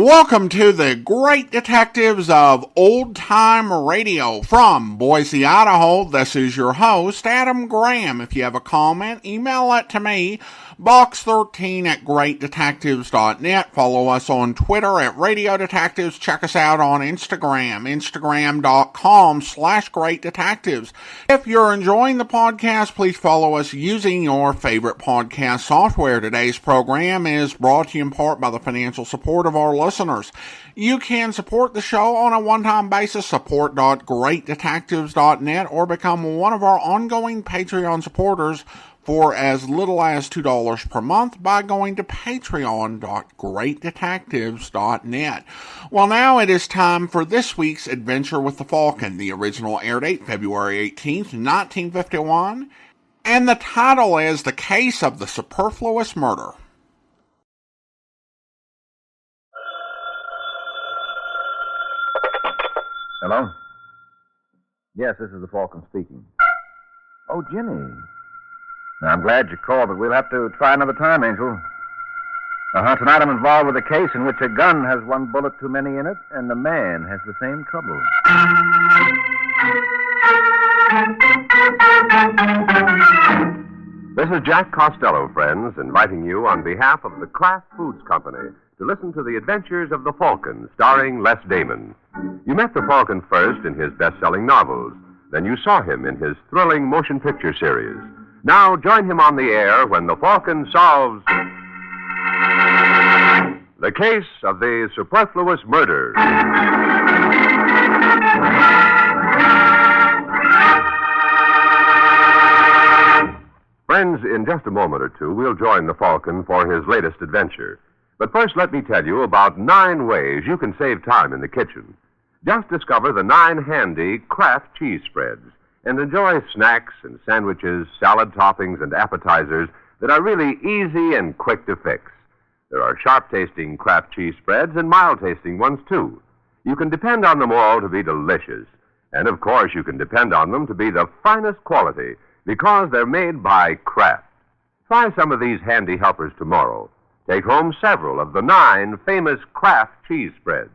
Welcome to the Great Detectives of Old Time Radio from Boise, Idaho. This is your host, Adam Graham. If you have a comment, email it to me, box13@greatdetectives.net. Follow us on Twitter at Radio Detectives. Check us out on Instagram, instagram.com/greatdetectives. If you're enjoying the podcast, please follow us using your favorite podcast software. Today's program is brought to you in part by the financial support of our listeners. You can support the show on a one-time basis, support.greatdetectives.net, or become one of our ongoing Patreon supporters for as little as $2 per month by going to patreon.greatdetectives.net. Well, now it is time for this week's adventure with the Falcon. The original air date, February 18th, 1951, and the title is The Case of the Superfluous Murder. Hello? Yes, this is the Falcon speaking. Oh, Ginny. Now, I'm glad you called, but we'll have to try another time, Angel. Tonight I'm involved with a case in which a gun has one bullet too many in it, and the man has the same trouble. This is Jack Costello, friends, inviting you on behalf of the Kraft Foods Company to listen to the adventures of the Falcon, starring Les Damon. You met the Falcon first in his best-selling novels. Then you saw him in his thrilling motion picture series. Now join him on the air when the Falcon solves the case of the superfluous murder. Friends, in just a moment or two, we'll join the Falcon for his latest adventure. But first, let me tell you about 9 ways you can save time in the kitchen. Just discover the 9 handy Kraft cheese spreads and enjoy snacks and sandwiches, salad toppings, and appetizers that are really easy and quick to fix. There are sharp-tasting Kraft cheese spreads and mild-tasting ones, too. You can depend on them all to be delicious. And, of course, you can depend on them to be the finest quality because they're made by Kraft. Try some of these handy helpers tomorrow. Take home several of the 9 famous Kraft cheese spreads.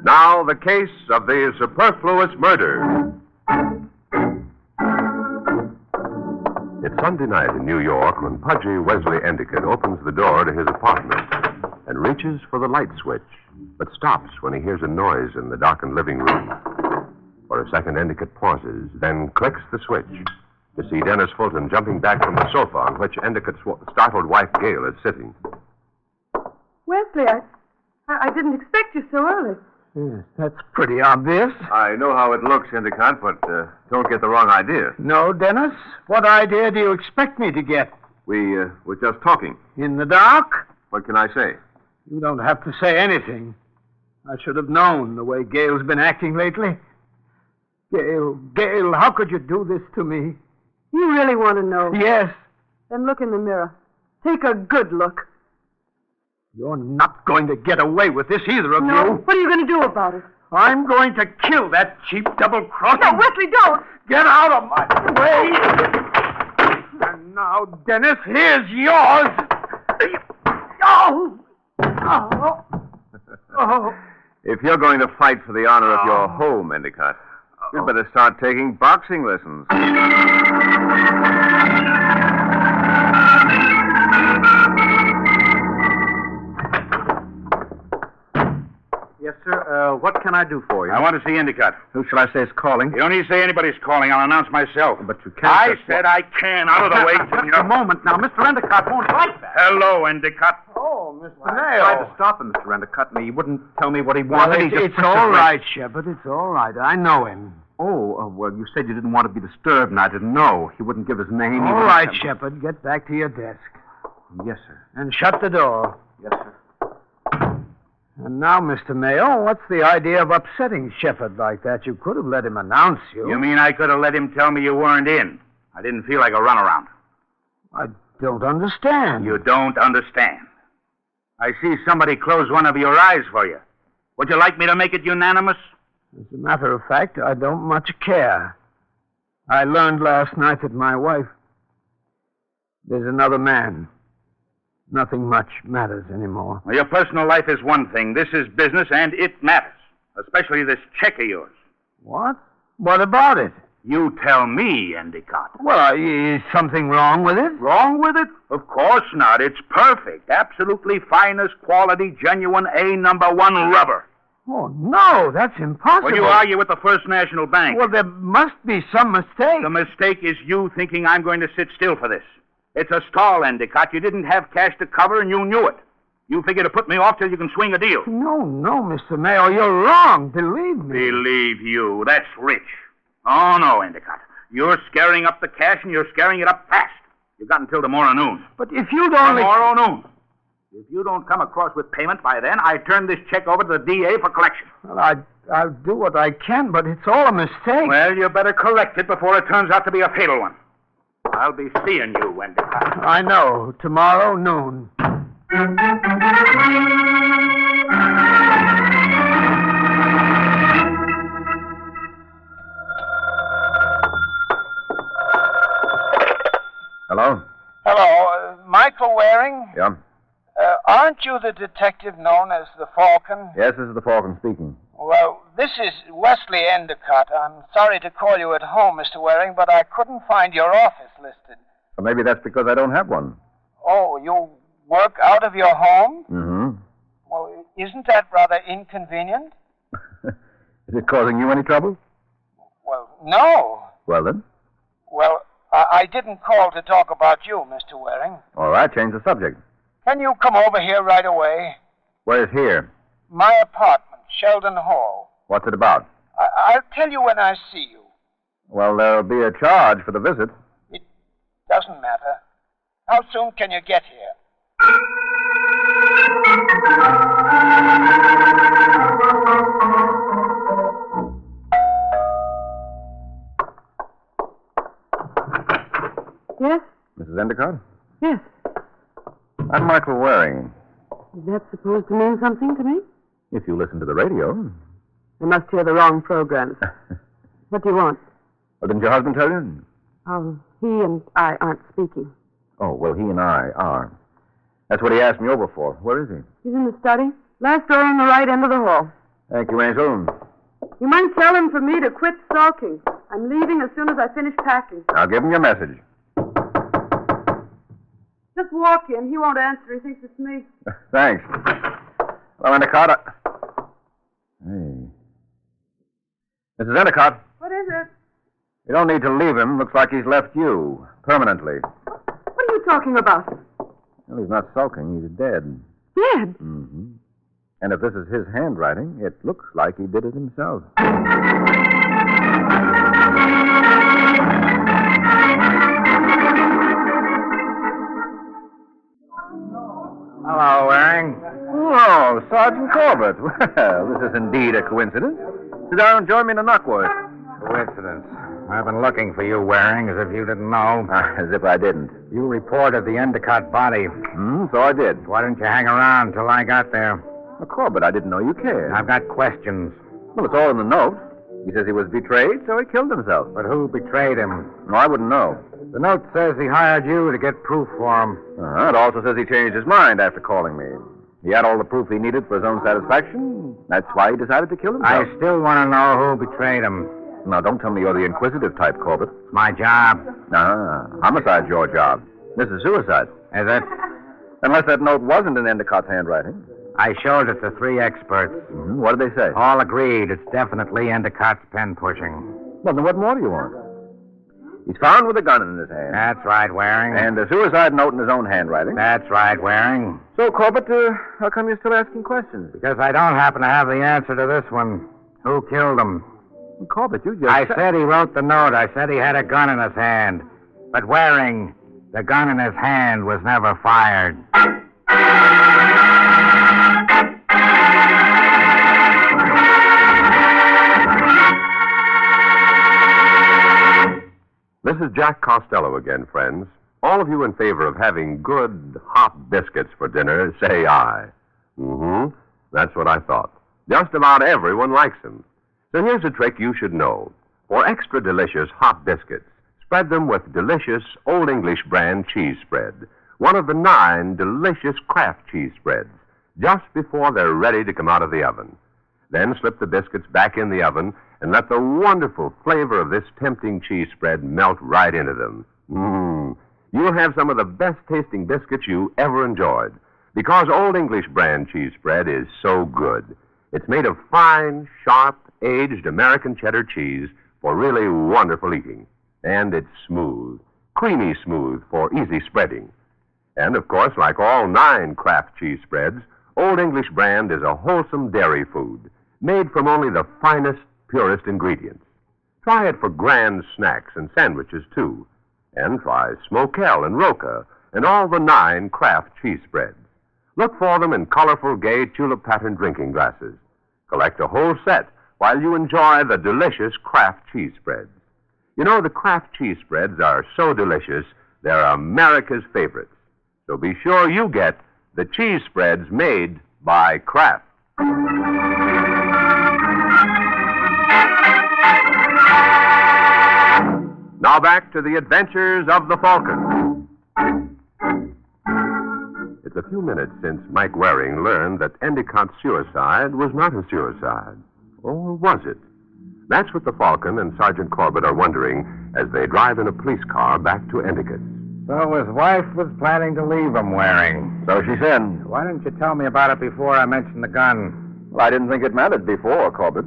Now, the case of the superfluous murder. It's Sunday night in New York when Pudgy Wesley Endicott opens the door to his apartment and reaches for the light switch, but stops when he hears a noise in the darkened living room. For a second, Endicott pauses, then clicks the switch to see Dennis Fulton jumping back from the sofa on which Endicott's startled wife, Gail, is sitting. Wesley, I didn't expect you so early. Yes, that's pretty obvious. I know how it looks, Endicott, but don't get the wrong idea. No, Dennis? What idea do you expect me to get? We're just talking. In the dark? What can I say? You don't have to say anything. I should have known the way Gail's been acting lately. Gail, how could you do this to me? You really want to know? Yes. Then look in the mirror. Take a good look. You're not going to get away with this, either of you. No? What are you going to do about it? I'm going to kill that cheap double-crossing... No, Wesley, don't! Get out of my way! And now, Dennis, here's yours! Oh! Oh! Oh! If you're going to fight for the honor of your home, Endicott, you'd better start taking boxing lessons. Yes, sir. What can I do for you? I want to see Endicott. Who shall I say is calling? You don't need to say anybody's calling. I'll announce myself. But you can't... I said I can. Out of the way. Just a moment now. Mr. Endicott won't like that. Hello, Endicott. Oh, Mr. I Mayo. tried to stop him, Mr. Endicott, and he wouldn't tell me what he wanted. It's all right, Shepard. It's all right. I know him. Oh, well, you said you didn't want to be disturbed, and I didn't know. He wouldn't give his name. All right, Shepard. Get back to your desk. Yes, sir. And shut the door. Yes, sir. And now, Mr. Mayo, what's the idea of upsetting Shepard like that? You could have let him announce you. You mean I could have let him tell me you weren't in? I didn't feel like a runaround. I don't understand. You don't understand. I see somebody close one of your eyes for you. Would you like me to make it unanimous? As a matter of fact, I don't much care. I learned last night that my wife... There's another man. Nothing much matters anymore. Well, your personal life is one thing. This is business, and it matters. Especially this check of yours. What? What about it? You tell me, Endicott. Well, is something wrong with it? Wrong with it? Of course not. It's perfect. Absolutely finest quality, genuine A1 rubber. Oh, no, that's impossible. Well, you argue with the First National Bank. Well, there must be some mistake. The mistake is you thinking I'm going to sit still for this. It's a stall, Endicott. You didn't have cash to cover, and you knew it. You figure to put me off till you can swing a deal. No, Mr. Mayo, you're wrong. Believe me. Believe you. That's rich. Oh, no, Endicott. You're scaring up the cash, and you're scaring it up fast. You've got until tomorrow noon. But if you'd only... Tomorrow noon. If you don't come across with payment by then, I turn this check over to the DA for collection. Well, I'll do what I can, but it's all a mistake. Well, you better correct it before it turns out to be a fatal one. I'll be seeing you, Endicott. I know. Tomorrow noon. Hello? Hello, Michael Waring? Yeah? Aren't you the detective known as the Falcon? Yes, this is the Falcon speaking. Well, this is Wesley Endicott. I'm sorry to call you at home, Mr. Waring, but I couldn't find your office listed. Or maybe that's because I don't have one. Oh, you work out of your home? Mm-hmm. Well, isn't that rather inconvenient? Is it causing you any trouble? Well, no. Well, then. Well, I didn't call to talk about you, Mr. Waring. All right, change the subject. Can you come over here right away? Where's here? My apartment, Sheldon Hall. What's it about? I'll tell you when I see you. Well, there'll be a charge for the visit. It doesn't matter. How soon can you get here? Yes? Mrs. Endicott? Yes. I'm Michael Waring. Is that supposed to mean something to me? If you listen to the radio. I must hear the wrong programs. What do you want? Well, didn't your husband tell you? He and I aren't speaking. Oh, well, he and I are. That's what he asked me over for. Where is he? He's in the study. Last door on the right end of the hall. Thank you, Angel. You might tell him for me to quit sulking. I'm leaving as soon as I finish packing. I'll give him your message. Just walk in. He won't answer. He thinks it's me. Thanks. Hello, Endicott. Hey. Mrs. Endicott, What is it? you don't need to leave him. Looks like he's left you. Permanently. What are you talking about? Well, he's not sulking. He's dead. Dead? Mm-hmm. And if this is his handwriting, it looks like he did it himself. Hello, Waring. Oh, Sergeant Corbett. Well, this is indeed a coincidence. Sit down and join me in a knockworth. Coincidence. I've been looking for you, Waring, as if you didn't know. As if I didn't. You reported the Endicott body. So I did. Why didn't you hang around till I got there? Well, Corbett, I didn't know you cared. I've got questions. Well, it's all in the note. He says he was betrayed, so he killed himself. But who betrayed him? No, I wouldn't know. The note says he hired you to get proof for him. It also says he changed his mind after calling me. He had all the proof he needed for his own satisfaction. That's why he decided to kill himself. I still want to know who betrayed him. Now, don't tell me you're the inquisitive type, Corbett. It's my job. Homicide's your job. This is suicide. Is it? Unless that note wasn't in Endicott's handwriting. I showed it to 3 experts. What did they say? All agreed it's definitely Endicott's pen pushing. Well, then what more do you want? He's found with a gun in his hand. That's right, Waring. And a suicide note in his own handwriting. That's right, Waring. So, Corbett, how come you're still asking questions? Because I don't happen to have the answer to this one. Who killed him? Corbett, you just... I said he wrote the note. I said he had a gun in his hand. But Waring, the gun in his hand was never fired. This is Jack Costello again, friends. All of you in favor of having good, hot biscuits for dinner, say aye. Mm-hmm. That's what I thought. Just about everyone likes them. So here's a trick you should know. For extra delicious hot biscuits, spread them with delicious Old English brand cheese spread, one of the 9 delicious Kraft cheese spreads, just before they're ready to come out of the oven. Then slip the biscuits back in the oven and let the wonderful flavor of this tempting cheese spread melt right into them. You'll have some of the best-tasting biscuits you ever enjoyed, because Old English brand cheese spread is so good. It's made of fine, sharp, aged American cheddar cheese for really wonderful eating. And it's smooth, creamy smooth for easy spreading. And, of course, like all 9 Kraft cheese spreads, Old English brand is a wholesome dairy food, made from only the finest, purest ingredients. Try it for grand snacks and sandwiches, too. And try Smokell and Roca and all the 9 Kraft cheese spreads. Look for them in colorful, gay, tulip-patterned drinking glasses. Collect a whole set while you enjoy the delicious Kraft cheese spreads. You know, the Kraft cheese spreads are so delicious, they're America's favorites. So be sure you get the cheese spreads made by Kraft. Now back to the adventures of the Falcon. It's a few minutes since Mike Waring learned that Endicott's suicide was not a suicide. Or was it? That's what the Falcon and Sergeant Corbett are wondering as they drive in a police car back to Endicott. So his wife was planning to leave him, Waring. So she said. Why didn't you tell me about it before I mentioned the gun? Well, I didn't think it mattered before, Corbett.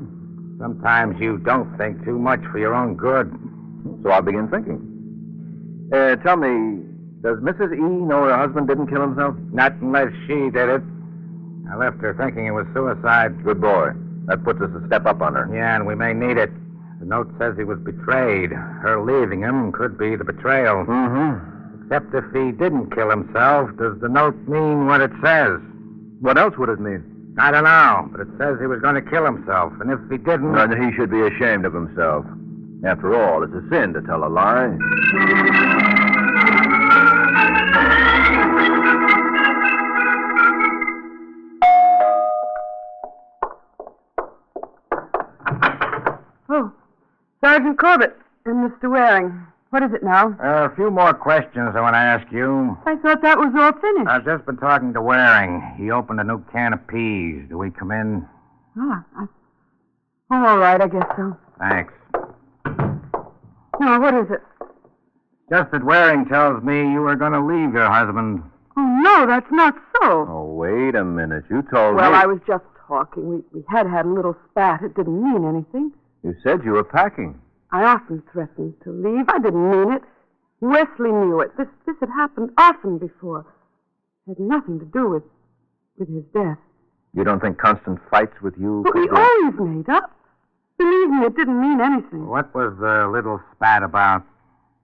Sometimes you don't think too much for your own good. So I'll begin thinking. Tell me, does Mrs. E know her husband didn't kill himself? Not unless she did it. I left her thinking it was suicide. Good boy. That puts us a step up on her. Yeah, and we may need it. The note says he was betrayed. Her leaving him could be the betrayal. Mm-hmm. Except if he didn't kill himself, does the note mean what it says? What else would it mean? I don't know, but it says he was going to kill himself, and if he didn't... Then he should be ashamed of himself. After all, it's a sin to tell a lie. Oh, Sergeant Corbett and Mr. Waring. What is it now? A few more questions I want to ask you. I thought that was all finished. I've just been talking to Waring. He opened a new can of peas. Do we come in? All right, I guess so. Thanks. Now, what is it? Just that Waring tells me you were going to leave your husband. Oh, no, that's not so. Oh, wait a minute. You told me... Well, I was just talking. We had a little spat. It didn't mean anything. You said you were packing. I often threatened to leave. I didn't mean it. Wesley knew it. This had happened often before. It had nothing to do with his death. You don't think constant fights with you... But we always made up. Believe me, it didn't mean anything. What was the little spat about?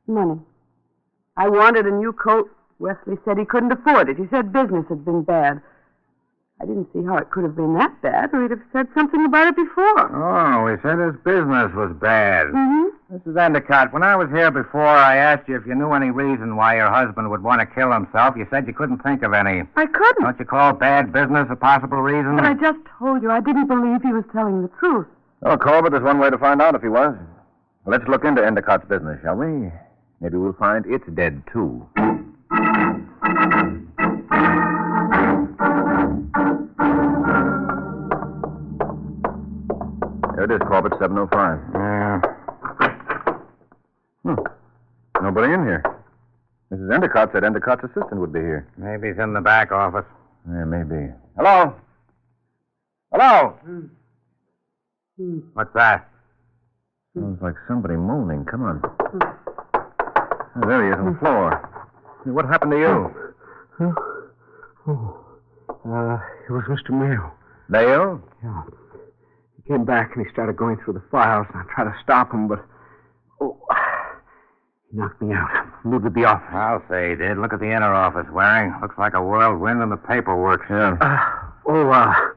Money. I wanted a new coat. Wesley said he couldn't afford it. He said business had been bad. I didn't see how it could have been that bad, or he'd have said something about it before. Oh, he said his business was bad. Mm-hmm. Mrs. Endicott, when I was here before, I asked you if you knew any reason why your husband would want to kill himself. You said you couldn't think of any. I couldn't. Don't you call bad business a possible reason? But I just told you I didn't believe he was telling the truth. Oh, Corbett, there's one way to find out if he was. Let's look into Endicott's business, shall we? Maybe we'll find it's dead, too. There it is, Corbett, 705. Yeah. Nobody in here. Mrs. Endicott said Endicott's assistant would be here. Maybe he's in the back office. Yeah, maybe. Hello? Hello? What's that? Sounds like somebody moaning. Come on. Oh, there he is on the floor. Hey, what happened to you? It was Mr. Mayo. Mayo? Yeah. He came back and he started going through the files. And I tried to stop him, but... he knocked me out. Moved to the office. I'll say he did. Look at the inner office, Waring. Looks like a whirlwind in the paperwork. Yeah. Are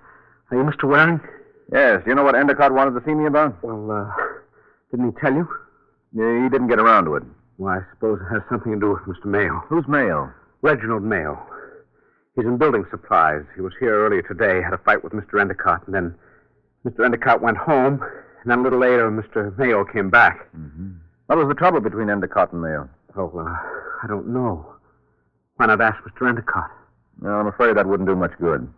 you Mr. Waring? Yes. Do you know what Endicott wanted to see me about? Well, didn't he tell you? Yeah, he didn't get around to it. Well, I suppose it has something to do with Mr. Mayo. Who's Mayo? Reginald Mayo. He's in building supplies. He was here earlier today, had a fight with Mr. Endicott, and then Mr. Endicott went home, and then a little later, Mr. Mayo came back. Mm-hmm. What was the trouble between Endicott and Mayo? Oh, I don't know. Why not ask Mr. Endicott? No, I'm afraid that wouldn't do much good.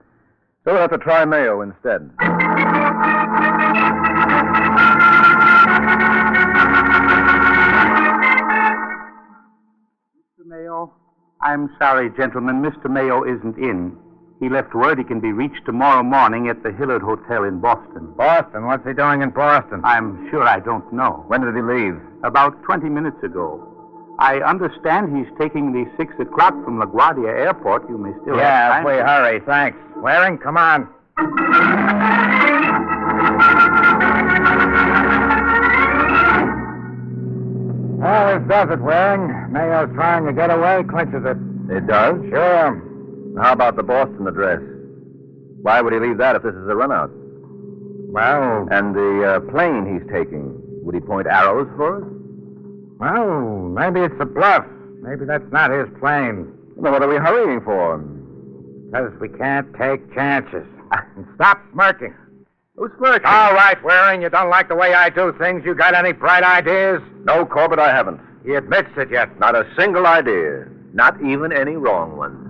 So we'll have to try Mayo instead. Mr. Mayo? I'm sorry, gentlemen. Mr. Mayo isn't in. He left word he can be reached tomorrow morning at the Hillard Hotel in Boston. Boston? What's he doing in Boston? I'm sure I don't know. When did he leave? About 20 minutes ago. I understand he's taking the 6 o'clock from LaGuardia Airport. You may still have time. Yeah, if we hurry, thanks. Waring, come on. Well, this does it, Waring. Mayo's trying to get away, clinches it. It does? Sure. How about the Boston address? Why would he leave that if this is a runout? Well... And the plane he's taking, would he point arrows for us? Well, maybe it's a bluff. Maybe that's not his plane. Well, what are we hurrying for? Because we can't take chances. And stop smirking. Who's smirking? All right, Waring, you don't like the way I do things. You got any bright ideas? No, Corbett, I haven't. He admits it yet. Not a single idea. Not even any wrong ones.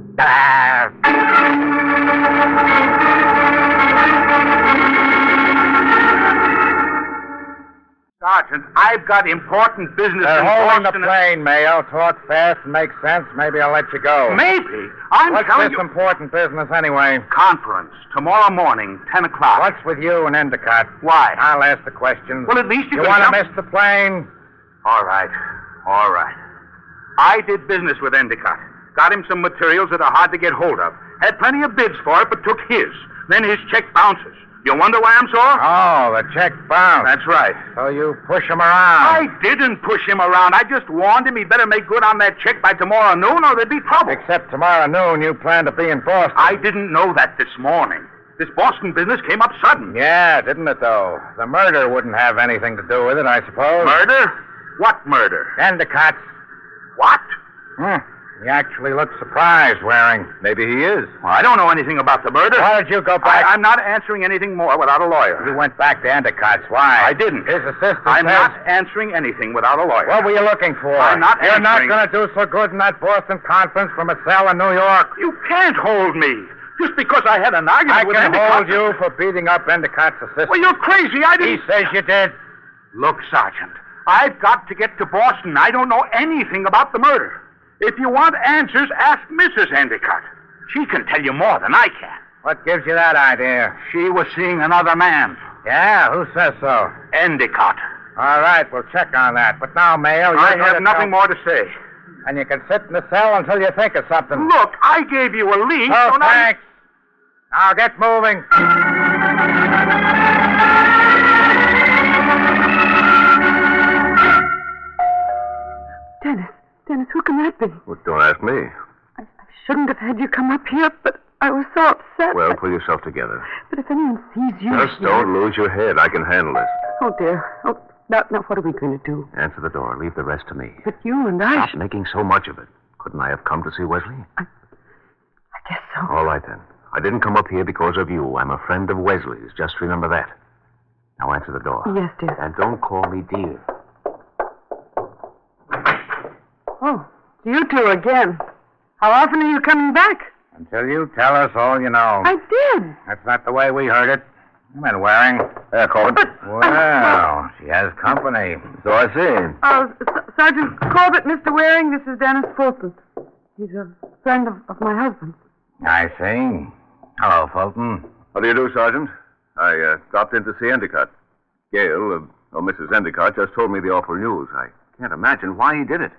Sergeant, I've got important business They're in holding Boston. the plane, Mayo. Talk fast and make sense. Maybe I'll let you go. Maybe. I'm What's telling this you... important business anyway? Conference. Tomorrow morning, 10 o'clock. What's with you and Endicott? Why? I'll ask the question. Well, at least you You can want to come- miss the plane? All right. All right. I did business with Endicott. Got him some materials that are hard to get hold of. Had plenty of bids for it, but took his. Then his check bounces. You wonder why I'm sore? Oh, the check bounced. That's right. So you push him around. I didn't push him around. I just warned him he'd better make good on that check by tomorrow noon or there'd be trouble. Except tomorrow noon you plan to be in Boston. I didn't know that this morning. This Boston business came up sudden. Yeah, didn't it, though? The murder wouldn't have anything to do with it, I suppose. Murder? What murder? Endicott's. What? He actually looks surprised, Waring. Maybe he is. Well, I don't know anything about the murder. Why did you go back? I'm not answering anything more without a lawyer. You went back to Endicott's. Why? I didn't. His assistant I'm says... not answering anything without a lawyer. What were you looking for? I'm not You're answering... not going to do so good in that Boston conference from a cell in New York. You can't hold me. Just because I had an argument with I can Endicott... hold you for beating up Endicott's assistant. Well, you're crazy. I didn't... He says you did. Look, Sergeant, I've got to get to Boston. I don't know anything about the murder. If you want answers, ask Mrs. Endicott. She can tell you more than I can. What gives you that idea? She was seeing another man. Yeah, who says so? Endicott. All right, we'll check on that. But now, Mayo, I have nothing more to say. And you can sit in the cell until you think of something. Look, I gave you a lead. Oh, don't I... thanks. Now get moving. Dennis, who can that be? Well, don't ask me. I shouldn't have had you come up here, but I was so upset. Well, pull yourself together. But if anyone sees you Just here... don't lose your head. I can handle this. Oh, dear. Oh, now, what are we going to do? Answer the door. Leave the rest to me. But you and I Stop should... making so much of it. Couldn't I have come to see Wesley? I guess so. All right, then. I didn't come up here because of you. I'm a friend of Wesley's. Just remember that. Now answer the door. Yes, dear. And don't call me dear. Oh, you two again. How often are you coming back? Until you tell us all you know. I did. That's not the way we heard it. Come in, Waring. There, Corbett. Well, she has company. So I see. Sergeant Corbett, Mr. Waring, this is Dennis Fulton. He's a friend of my husband. I see. Hello, Fulton. How do you do, Sergeant? I stopped in to see Endicott. Gail, Mrs. Endicott, just told me the awful news. I can't imagine why he did it.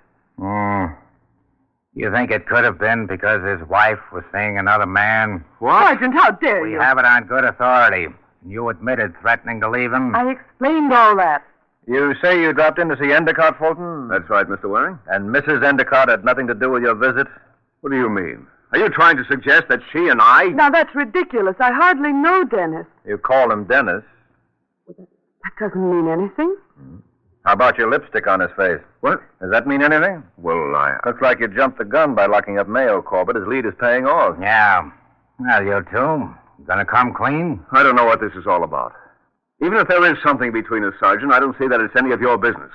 You think it could have been because his wife was seeing another man? What? Sergeant, how dare We you? have it on good authority. You admitted threatening to leave him. I explained all that. You say you dropped in to see Endicott, Fulton? That's right, Mr. Waring. And Mrs. Endicott had nothing to do with your visit? What do you mean? Are you trying to suggest that she and I... Now, that's ridiculous. I hardly know Dennis. You call him Dennis. That doesn't mean anything. How about your lipstick on his face? What? Does that mean anything? Well, Looks like you jumped the gun by locking up Mayo, Corbett. His lead is paying off. Yeah. Well, you two, gonna come clean? I don't know what this is all about. Even if there is something between us, Sergeant, I don't see that it's any of your business.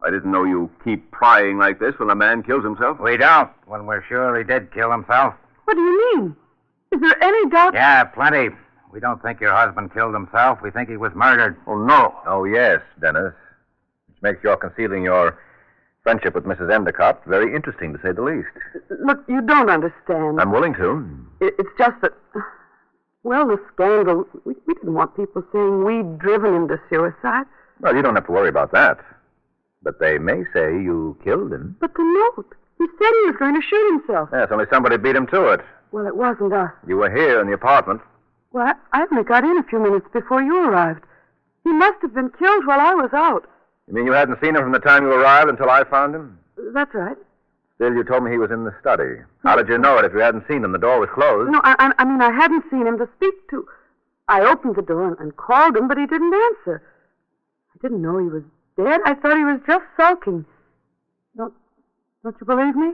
I didn't know you keep prying like this when a man kills himself. We don't, when we're sure he did kill himself. What do you mean? Is there any doubt? Yeah, plenty. We don't think your husband killed himself. We think he was murdered. Oh, no. Oh, yes, Dennis. Which makes your concealing your friendship with Mrs. Endicott very interesting, to say the least. Look, you don't understand. I'm willing to. It's just that, well, the scandal, we didn't want people saying we'd driven him to suicide. Well, you don't have to worry about that. But they may say you killed him. But the note, he said he was going to shoot himself. Yes, only somebody beat him to it. Well, it wasn't us. You were here in the apartment. Well, I only got in a few minutes before you arrived. He must have been killed while I was out. You mean you hadn't seen him from the time you arrived until I found him? That's right. Still, you told me he was in the study. How did you know it if you hadn't seen him? The door was closed. No, I mean, I hadn't seen him to speak to. I opened the door and called him, but he didn't answer. I didn't know he was dead. I thought he was just sulking. Don't you believe me?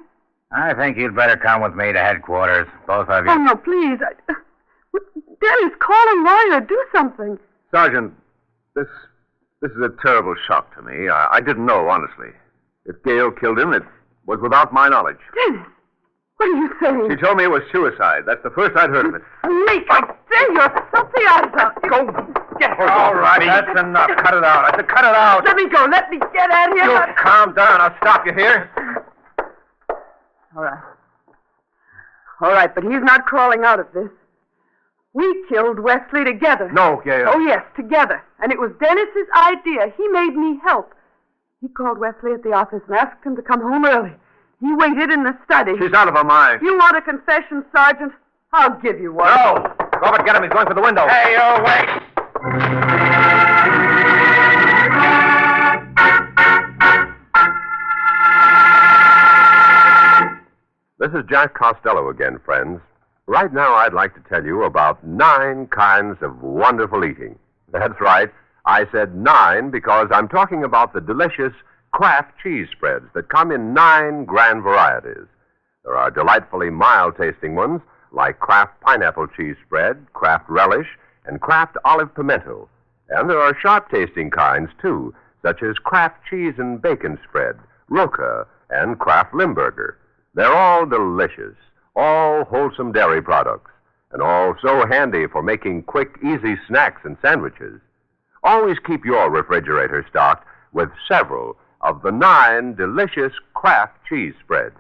I think you'd better come with me to headquarters, both of you. Oh, no, please. Dennis, call a lawyer. Do something. Sergeant, this is a terrible shock to me. I didn't know, honestly. If Gail killed him, it was without my knowledge. Dennis, what are you saying? She told me it was suicide. That's the first I'd heard of it. Leak, I say you're something eyes out. Go get her. All right, that's enough. Cut it out. I said cut it out. Let me go. Let me get out of here. You calm down. I'll stop you here. All right. All right, but he's not crawling out of this. We killed Wesley together. No, Gail. Oh, yes, together. And it was Dennis's idea. He made me help. He called Wesley at the office and asked him to come home early. He waited in the study. She's out of her mind. You want a confession, Sergeant? I'll give you one. No. Corbett, get him. He's going for the window. Hey, you wait. This is Jack Costello again, friends. Right now, I'd like to tell you about 9 kinds of wonderful eating. That's right. I said 9 because I'm talking about the delicious Kraft cheese spreads that come in 9 grand varieties. There are delightfully mild-tasting ones like Kraft pineapple cheese spread, Kraft relish, and Kraft olive pimento. And there are sharp-tasting kinds, too, such as Kraft cheese and bacon spread, Roca, and Kraft Limburger. They're all delicious, all wholesome dairy products, and all so handy for making quick, easy snacks and sandwiches. Always keep your refrigerator stocked with several of the 9 delicious Kraft cheese spreads.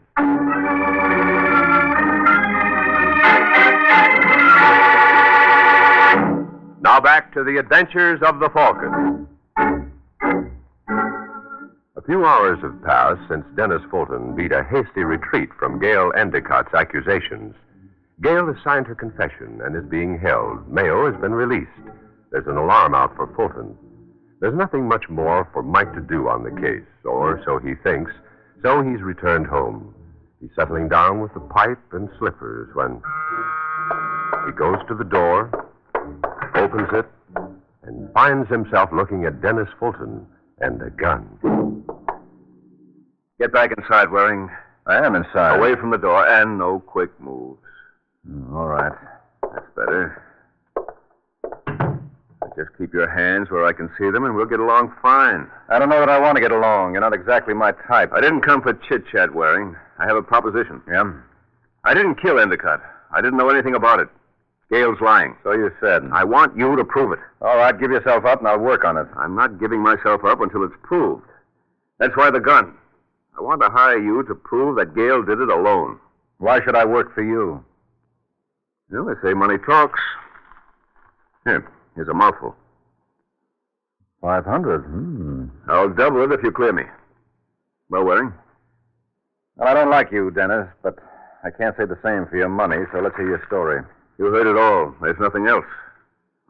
Now back to the adventures of the Falcon. A few hours have passed since Dennis Fulton beat a hasty retreat from Gail Endicott's accusations. Gail has signed her confession and is being held. Mayo has been released. There's an alarm out for Fulton. There's nothing much more for Mike to do on the case, or so he thinks, so he's returned home. He's settling down with the pipe and slippers when he goes to the door, opens it, and finds himself looking at Dennis Fulton and a gun. Get back inside, Waring. I am inside. Away from the door, and no quick moves. All right. That's better. Just keep your hands where I can see them, and we'll get along fine. I don't know that I want to get along. You're not exactly my type. I didn't come for chit-chat, Waring. I have a proposition. Yeah? I didn't kill Endicott. I didn't know anything about it. Gail's lying. So you said. I want you to prove it. All right, give yourself up, and I'll work on it. I'm not giving myself up until it's proved. That's why the gun. I want to hire you to prove that Gail did it alone. Why should I work for you? Well, they say money talks. Here's a mouthful. 500. I'll double it if you clear me. Well, Waring? Well, I don't like you, Dennis, but I can't say the same for your money, so let's hear your story. You heard it all. There's nothing else.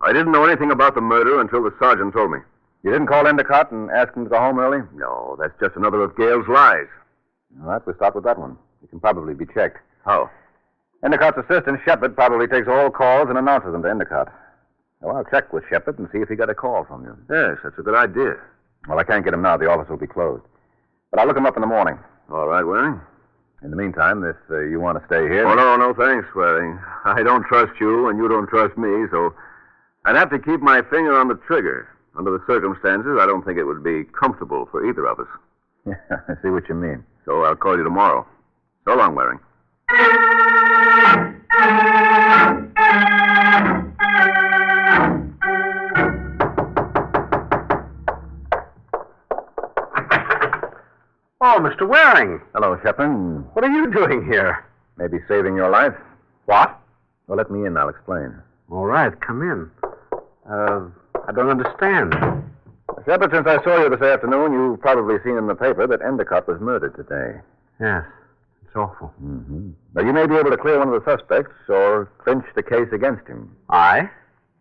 I didn't know anything about the murder until the sergeant told me. You didn't call Endicott and ask him to go home early? No, that's just another of Gail's lies. All right, we'll start with that one. It can probably be checked. How? Endicott's assistant, Shepard, probably takes all calls and announces them to Endicott. Well, I'll check with Shepard and see if he got a call from you. Yes, that's a good idea. Well, I can't get him now. The office will be closed. But I'll look him up in the morning. All right, Waring. In the meantime, if you want to stay here... Oh, no, thanks, Waring. I don't trust you, and you don't trust me, so I'd have to keep my finger on the trigger. Under the circumstances, I don't think it would be comfortable for either of us. Yeah, I see what you mean. So I'll call you tomorrow. So long, Waring. Oh, Mr. Waring. Hello, Shepard. What are you doing here? Maybe saving your life? What? Well, let me in. I'll explain. All right, come in. I don't understand. Shepard, since I saw you this afternoon, you've probably seen in the paper that Endicott was murdered today. Yes, it's awful. Mm-hmm. Now, you may be able to clear one of the suspects or clinch the case against him. I?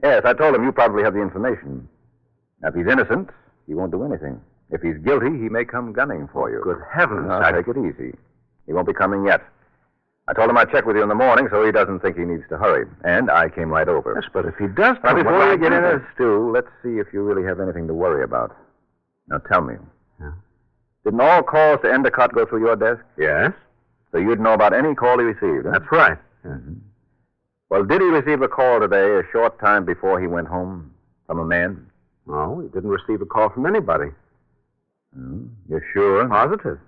Yes, I told him you probably have the information. Now, if he's innocent, he won't do anything. If he's guilty, he may come gunning for you. Good heavens. Now, take it easy. He won't be coming yet. I told him I'd check with you in the morning so he doesn't think he needs to hurry. And I came right over. Yes, but if he does... Now, come, before what you I get do in then? this stew, let's see if you really have anything to worry about. Now, tell me. Yeah. Didn't all calls to Endicott go through your desk? Yes, So you'd know about any call he received, huh? that's right. Mm-hmm. Well, did he receive a call today a short time before he went home from a man? No, he didn't receive a call from anybody. You're sure? Positive.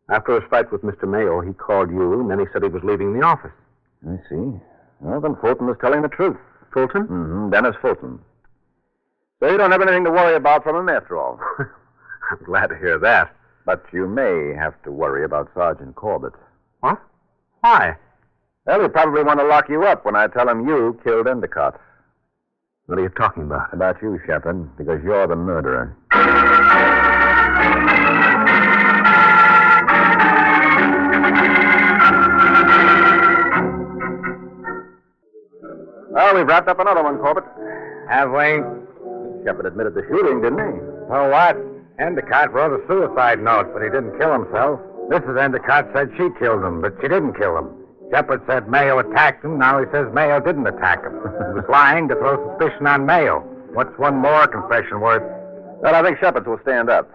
After his fight with Mr. Mayo, he called you, and then he said he was leaving the office. I see. Well, then Fulton was telling the truth. Fulton? Mm-hmm. Dennis Fulton. So you don't have anything to worry about from him after all. I'm glad to hear that. But you may have to worry about Sergeant Corbett. What? Why? Well, he'll probably want to lock you up when I tell him you killed Endicott. What are you talking about? About you, Shepard, because you're the murderer. Well, we've wrapped up another one, Corbett. Have we? Shepard admitted the shooting, didn't he? So what? Endicott wrote a suicide note, but he didn't kill himself. Mrs. Endicott said she killed him, but she didn't kill him. Shepard said Mayo attacked him. Now he says Mayo didn't attack him. He was lying to throw suspicion on Mayo. What's one more confession worth? Well, I think Shepard's will stand up.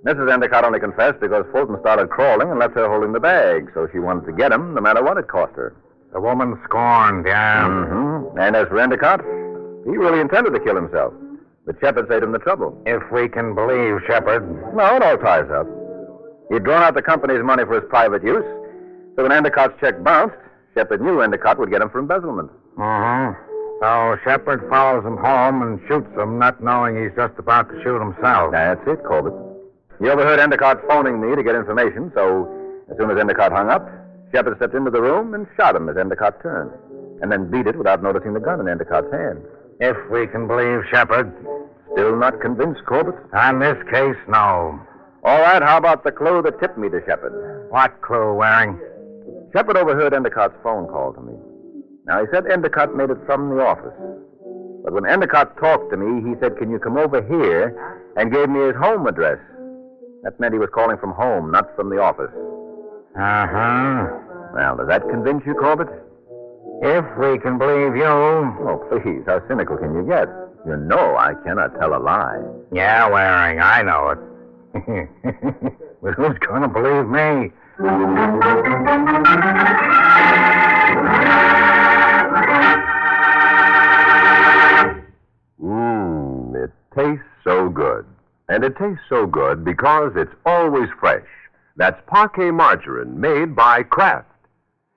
Mrs. Endicott only confessed because Fulton started crawling and left her holding the bag, so she wanted to get him no matter what it cost her. The woman scorned, yeah. Mm-hmm. And as for Endicott, he really intended to kill himself. But Shepard saved him the trouble. If we can believe Shepard. No, it all ties up. He'd drawn out the company's money for his private use, so when Endicott's check bounced, Shepard knew Endicott would get him for embezzlement. Mm-hmm. So Shepard follows him home and shoots him, not knowing he's just about to shoot himself. That's it, Corbett. He overheard Endicott phoning me to get information, so as soon as Endicott hung up, Shepard stepped into the room and shot him as Endicott turned, and then beat it without noticing the gun in Endicott's hand. If we can believe Shepard. Still not convinced, Corbett? On this case, no. All right, how about the clue that tipped me to Shepard? What clue, Waring? Shepard overheard Endicott's phone call to me. Now, he said Endicott made it from the office. But when Endicott talked to me, he said, "Can you come over here?" and gave me his home address. That meant he was calling from home, not from the office. Uh-huh. Well, does that convince you, Corbett? If we can believe you. Oh, please, how cynical can you get? You know I cannot tell a lie. Yeah, Waring, I know it. But who's going to believe me? It tastes so good. And it tastes so good because it's always fresh. That's Parquet margarine made by Kraft.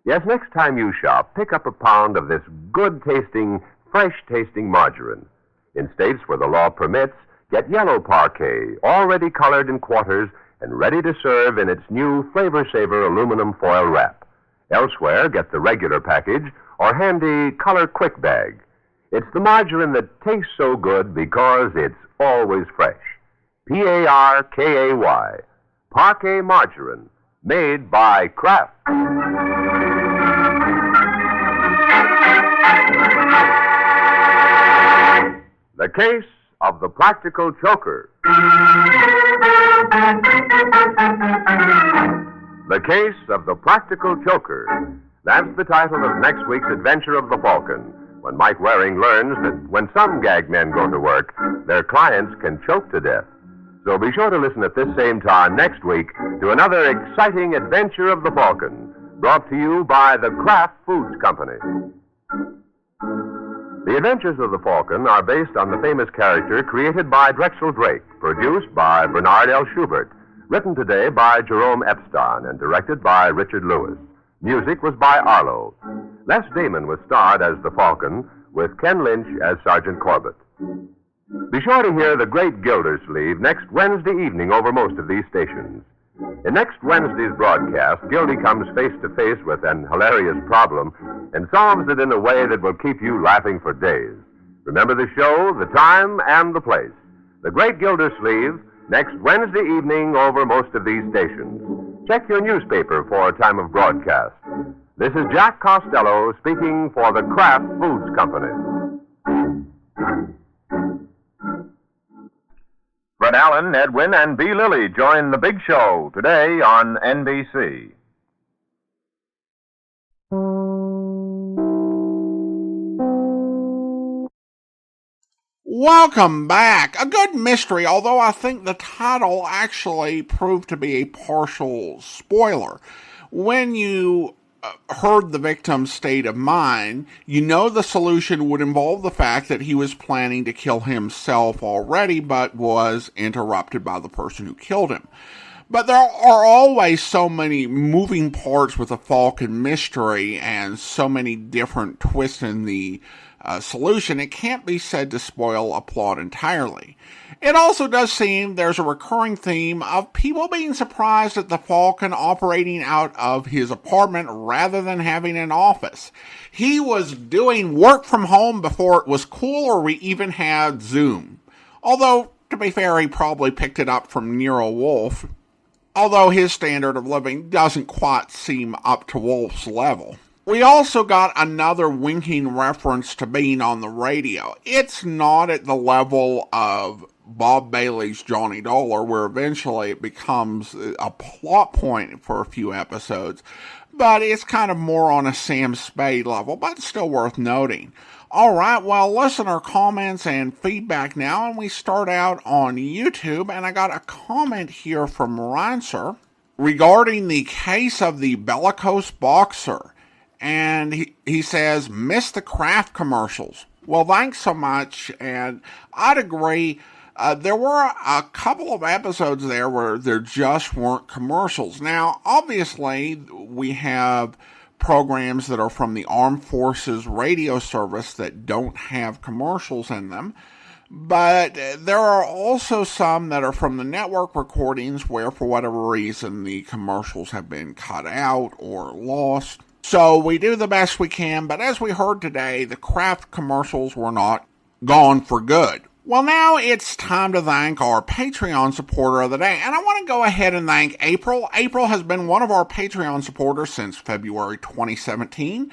Yes, next time you shop, pick up a pound of this good-tasting, fresh-tasting margarine. In states where the law permits, get yellow Parquet, already colored in quarters and ready to serve in its new Flavor Saver aluminum foil wrap. Elsewhere, get the regular package or handy Color Quick bag. It's the margarine that tastes so good because it's always fresh. Parkay. Parquet margarine, made by Kraft. The Case of the Practical Joker. The Case of the Practical Joker. That's the title of next week's adventure of the Falcon, when Mike Waring learns that when some gag men go to work, their clients can choke to death. So be sure to listen at this same time next week to another exciting adventure of the Falcon, brought to you by the Kraft Foods Company. The Adventures of the Falcon are based on the famous character created by Drexel Drake, produced by Bernard L. Schubert, Written today by Jerome Epstein and directed by Richard Lewis. Music was by Arlo. Les Damon was starred as the Falcon, with Ken Lynch as Sergeant Corbett. Be sure to hear The Great Gildersleeve next Wednesday evening over most of these stations. In next Wednesday's broadcast, Gildy comes face to face with an hilarious problem and solves it in a way that will keep you laughing for days. Remember the show, the time, and the place. The Great Gildersleeve, next Wednesday evening over most of these stations. Check your newspaper for a time of broadcast. This is Jack Costello speaking for the Kraft Foods Company. Fred Allen, Edwin, and B. Lilly join the big show today on NBC. Welcome back. A good mystery, although I think the title actually proved to be a partial spoiler. When you heard the victim's state of mind, you know the solution would involve the fact that he was planning to kill himself already, but was interrupted by the person who killed him. But there are always so many moving parts with the Falcon mystery and so many different twists in the solution, it can't be said to spoil a plot entirely. It also does seem there's a recurring theme of people being surprised at the Falcon operating out of his apartment rather than having an office. He was doing work from home before it was cool or we even had Zoom. Although, to be fair, he probably picked it up from Nero Wolfe, although his standard of living doesn't quite seem up to Wolfe's level. We also got another winking reference to being on the radio. It's not at the level of Bob Bailey's Johnny Dollar, where eventually it becomes a plot point for a few episodes, but it's kind of more on a Sam Spade level, but still worth noting. Alright, well, listener comments and feedback now, and we start out on YouTube, and I got a comment here from Rancer regarding the case of the bellicose boxer. And he says, miss the Kraft commercials. Well, thanks so much, and I'd agree. There were a couple of episodes there where there just weren't commercials. Now, obviously, we have programs that are from the Armed Forces Radio Service that don't have commercials in them. But there are also some that are from the network recordings where, for whatever reason, the commercials have been cut out or lost. So we do the best we can, but as we heard today, the Kraft commercials were not gone for good. Well, now it's time to thank our Patreon supporter of the day, and I want to go ahead and thank April. April has been one of our Patreon supporters since February 2017,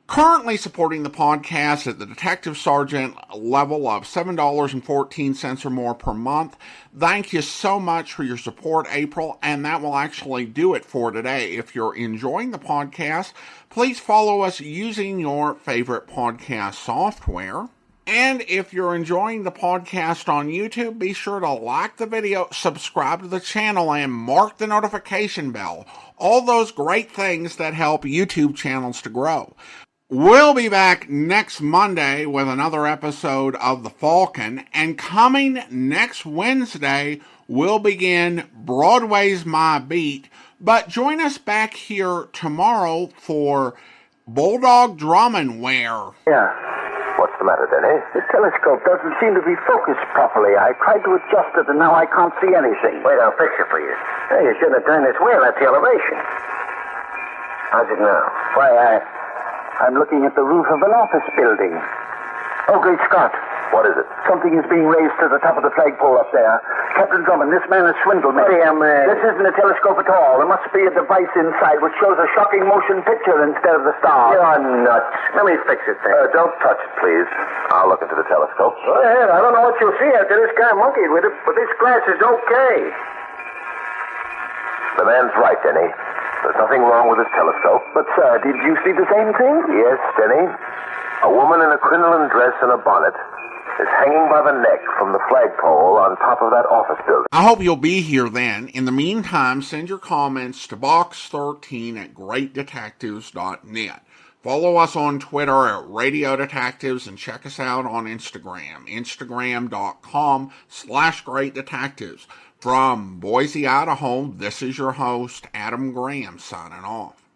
currently supporting the podcast at the Detective Sergeant level of $7.14 or more per month. Thank you so much for your support, April, and that will actually do it for today. If you're enjoying the podcast, please follow us using your favorite podcast software. And if you're enjoying the podcast on YouTube, be sure to like the video, subscribe to the channel, and mark the notification bell. All those great things that help YouTube channels to grow. We'll be back next Monday with another episode of The Falcon, and coming next Wednesday, we'll begin Broadway's My Beat, but join us back here tomorrow for Bulldog Drummondware. Yeah. What's the matter, Denny? The telescope doesn't seem to be focused properly. I tried to adjust it, and now I can't see anything. Wait, I'll fix it for you. Hey, you shouldn't have turned this way. That's the elevation. How's it now? Why, I'm looking at the roof of an office building. Oh, great Scott. What is it? Something is being raised to the top of the flagpole up there. Captain Drummond, this man has swindled me. This isn't a telescope at all. There must be a device inside which shows a shocking motion picture instead of the stars. You're nuts. Let me fix it then. Don't touch it, please. I'll look into the telescope. Go ahead. I don't know what you'll see after this guy monkeyed with it, but this glass is okay. The man's right, Denny. There's nothing wrong with his telescope. But, sir, did you see the same thing? Yes, Denny. A woman in a crinoline dress and a bonnet is hanging by the neck from the flagpole on top of that office building. I hope you'll be here then. In the meantime, send your comments to box13@greatdetectives.net. Follow us on Twitter at Radio Detectives and check us out on Instagram, instagram.com/Great Detectives. From Boise, Idaho, this is your host, Adam Graham, signing off.